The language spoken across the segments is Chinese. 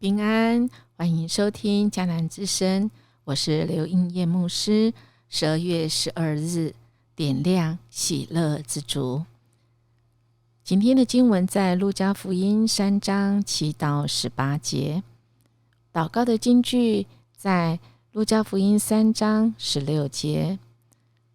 平安，欢迎收听迦南之声，我是刘英叶牧师。12月12日，点亮喜乐之烛。今天的经文在路加福音3章7到18节，祷告的金句在路加福音3章16节。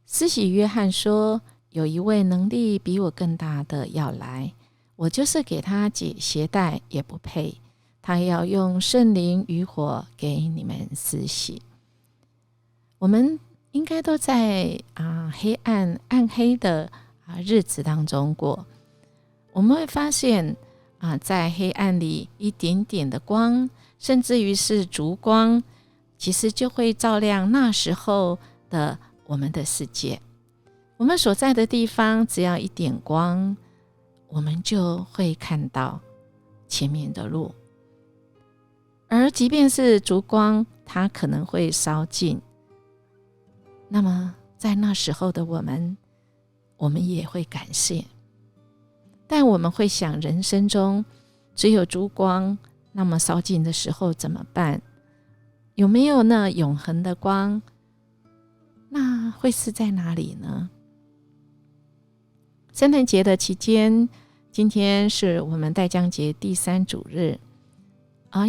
施洗约翰说，有一位能力比我更大的要来，我就是给他解鞋带也不配，他要用圣灵与火给你们施洗。我们应该都在暗黑的日子当中过，我们会发现在黑暗里一点点的光，甚至于是烛光，其实就会照亮那时候的我们的世界。我们所在的地方只要一点光，我们就会看到前面的路。而即便是烛光，它可能会烧尽，那么在那时候的我们也会感谢。但我们会想，人生中只有烛光，那么烧尽的时候怎么办？有没有那永恒的光？那会是在哪里呢？圣诞节的期间，今天是我们待将节第3主日，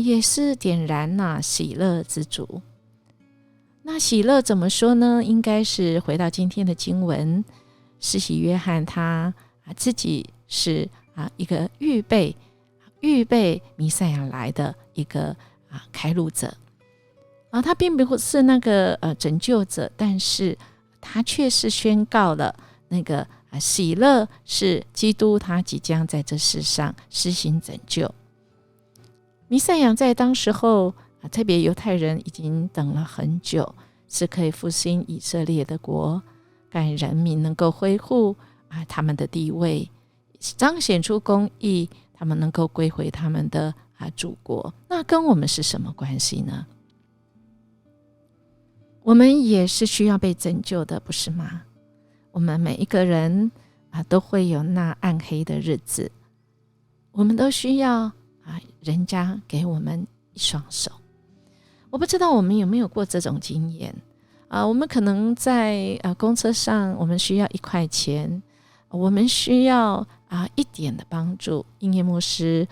也是点燃喜乐之烛。那喜乐怎么说呢？应该是回到今天的经文，施洗约翰他自己是一个预备弥赛亚来的一个开路者他并不是那个拯救者，但是他却是宣告了那个喜乐是基督，他即将在这世上施行拯救。弥赛亚在当时候特别犹太人已经等了很久，是可以复兴以色列的国，让人民能够恢复他们的地位，彰显出公义，他们能够归回他们的祖国。那跟我们是什么关系呢？我们也是需要被拯救的，不是吗？我们每一个人都会有那暗黑的日子，我们都需要人家给我们一双手。我不知道我们有没有过这种经验我们可能在公车上，我们需要1块钱，我们需要一点的帮助。英叶牧师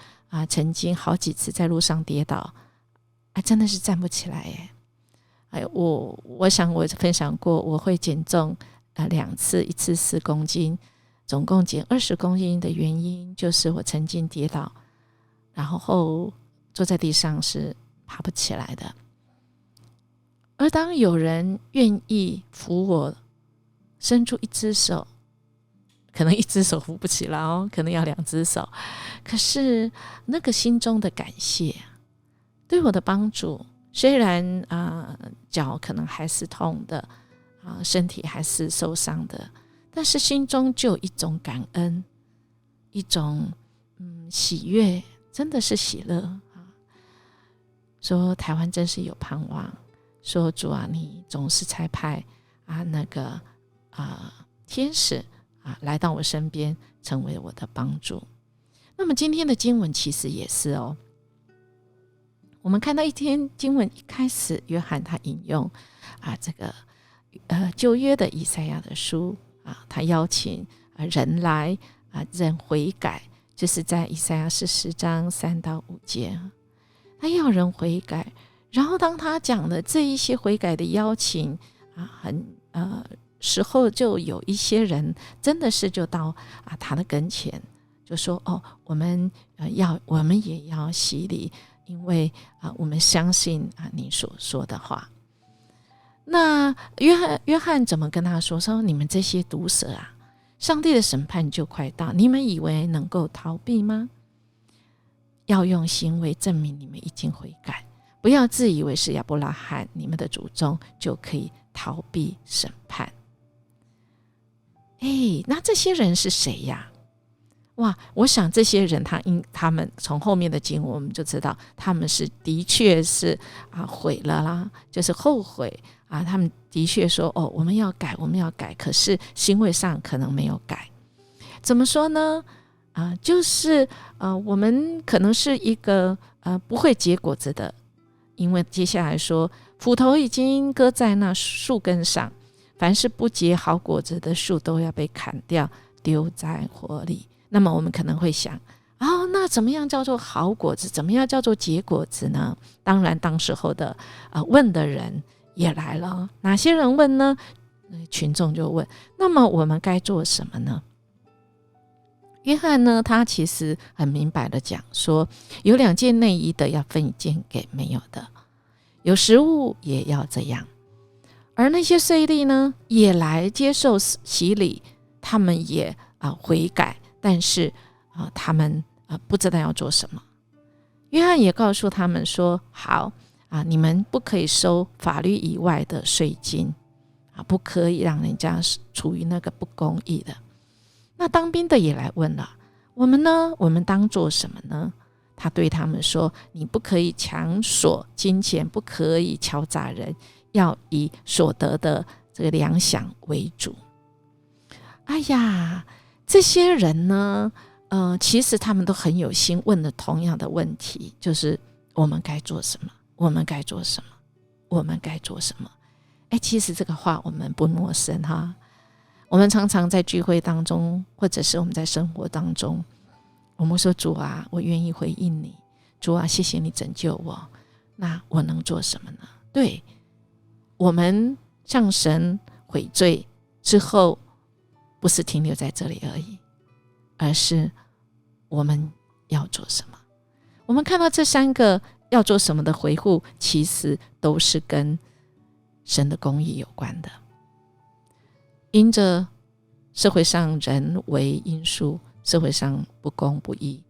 曾经好几次在路上跌倒真的是站不起来耶。我想我分享过，我会减重2次，一次4公斤，总共减20公斤的原因就是我曾经跌倒，然后坐在地上是爬不起来的。而当有人愿意扶我，伸出1只手，可能1只手扶不起来可能要2只手，可是那个心中的感谢对我的帮助，虽然脚可能还是痛的身体还是受伤的，但是心中就有一种感恩，一种喜悦，真的是喜乐说台湾真是有盼望，说主你总是差派那个天使来到我身边，成为我的帮助。那么今天的经文其实也是我们看到一天经文一开始，约翰他引用这个旧约的以赛亚的书他邀请人来人悔改，就是在以赛亚40章3到5节，他要人悔改。然后当他讲的这一些悔改的邀请时候，就有一些人真的是就到他的跟前，就说我们也要洗礼，因为我们相信你所说的话。那约翰怎么跟他说你们这些毒蛇上帝的审判就快到，你们以为能够逃避吗？要用行为证明你们已经悔改，不要自以为是亚伯拉罕你们的祖宗就可以逃避审判。那这些人是谁呀？我想这些人他们从后面的经文我们就知道，他们是的确是悔了啦，就是后悔他们的确说我们要改，可是行为上可能没有改。怎么说呢？就是我们可能是一个不会结果子的，因为接下来说斧头已经搁在那树根上，凡是不结好果子的树都要被砍掉，丢在火里。那么我们可能会想，那怎么样叫做好果子，怎么样叫做结果子呢？当然当时候的问的人也来了，哪些人问呢？群众就问，那么我们该做什么呢？约翰呢，他其实很明白的讲说，有2件内衣的要分1件给没有的，有食物也要这样。而那些税吏呢，也来接受洗礼，他们也悔改，但是他们不知道要做什么。约翰也告诉他们说，好你们不可以收法律以外的税金，不可以让人家处于那个不公义的。那当兵的也来问了，我们呢？我们当做什么呢？他对他们说，你不可以强索金钱，不可以敲诈人，要以所得的这个粮饷为主。哎呀，这些人呢其实他们都很有心，问了同样的问题，就是我们该做什么，我们该做什么，我们该做什么。其实这个话我们不陌生哈。我们常常在聚会当中，或者是我们在生活当中，我们说，主啊，我愿意回应你，主啊，谢谢你拯救我，那我能做什么呢？对，我们向神悔罪之后，不是停留在这里而已，而是我们要做什么。我们看到这3个要做什么的回复，其实都是跟神的公义有关的。因着社会上人为因素，社会上不公不义，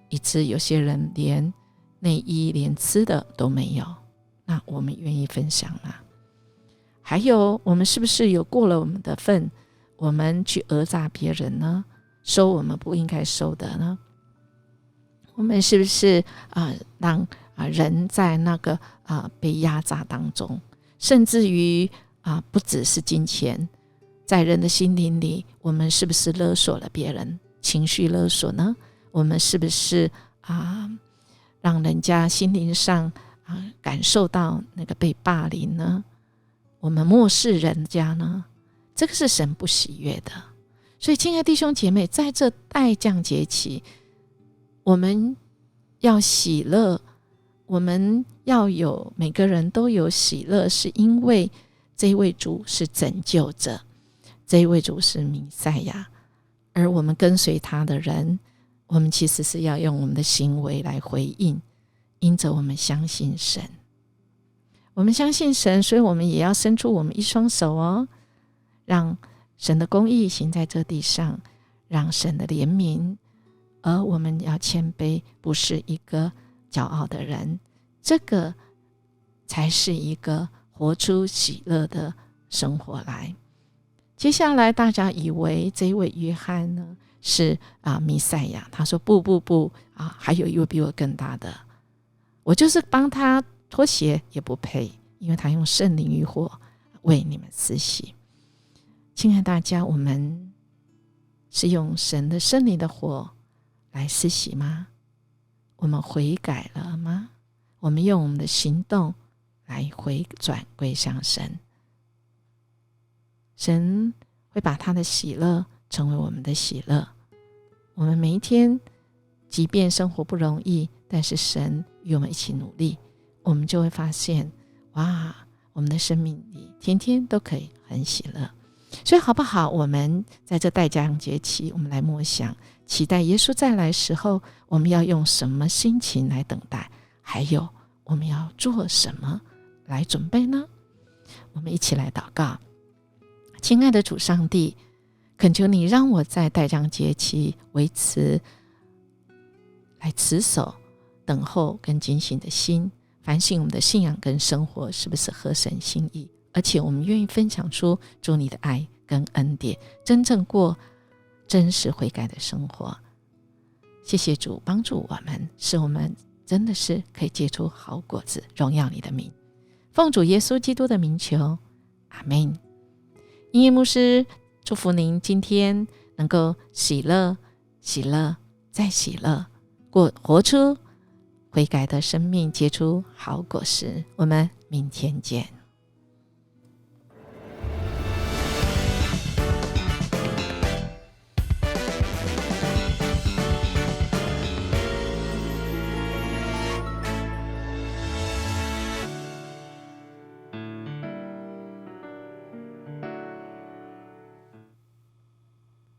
以致有些人连内衣连吃的都没有，那我们愿意分享吗？还有，我们是不是有过了我们的份，我们去讹诈别人呢？收我们不应该收的呢？我们是不是让人在那个被压榨当中，甚至于不只是金钱，在人的心灵里，我们是不是勒索了别人，情绪勒索呢？我们是不是让人家心灵上感受到那个被霸凌呢？我们漠视人家呢？这个是神不喜悦的。所以亲爱的弟兄姐妹，在这待降节期，我们要喜乐，我们要有，每个人都有喜乐，是因为这一位主是拯救者，这一位主是弥赛亚，而我们跟随他的人，我们其实是要用我们的行为来回应，因着我们相信神，我们相信神，所以我们也要伸出我们一双手让神的公义行在这地上，让神的怜悯，而我们要谦卑，不是一个骄傲的人，这个才是一个活出喜乐的生活来。接下来大家以为这一位约翰呢是弥赛亚，他说不还有一位比我更大的，我就是帮他脱鞋也不配，因为他用圣灵与火为你们施洗。亲爱的大家，我们是用神的圣灵的火来施洗吗？我们悔改了吗？我们用我们的行动来回转归向神，神会把他的喜乐成为我们的喜乐。我们每一天即便生活不容易，但是神与我们一起努力，我们就会发现，哇，我们的生命里天天都可以很喜乐。所以好不好，我们在这待降节期，我们来默想，期待耶稣再来时候，我们要用什么心情来等待，还有我们要做什么来准备呢？我们一起来祷告。亲爱的主上帝，恳求你让我在待降节期维持来持守等候跟警醒的心，反省我们的信仰跟生活是不是合神心意，而且我们愿意分享出主你的爱跟恩典，真正过真实悔改的生活。谢谢主帮助我们，使我们真的是可以结出好果子，荣耀你的名。奉主耶稣基督的名求，阿们。音乐牧师祝福您今天能够喜乐喜乐在喜乐，活出悔改的生命，结出好果实。我们明天见。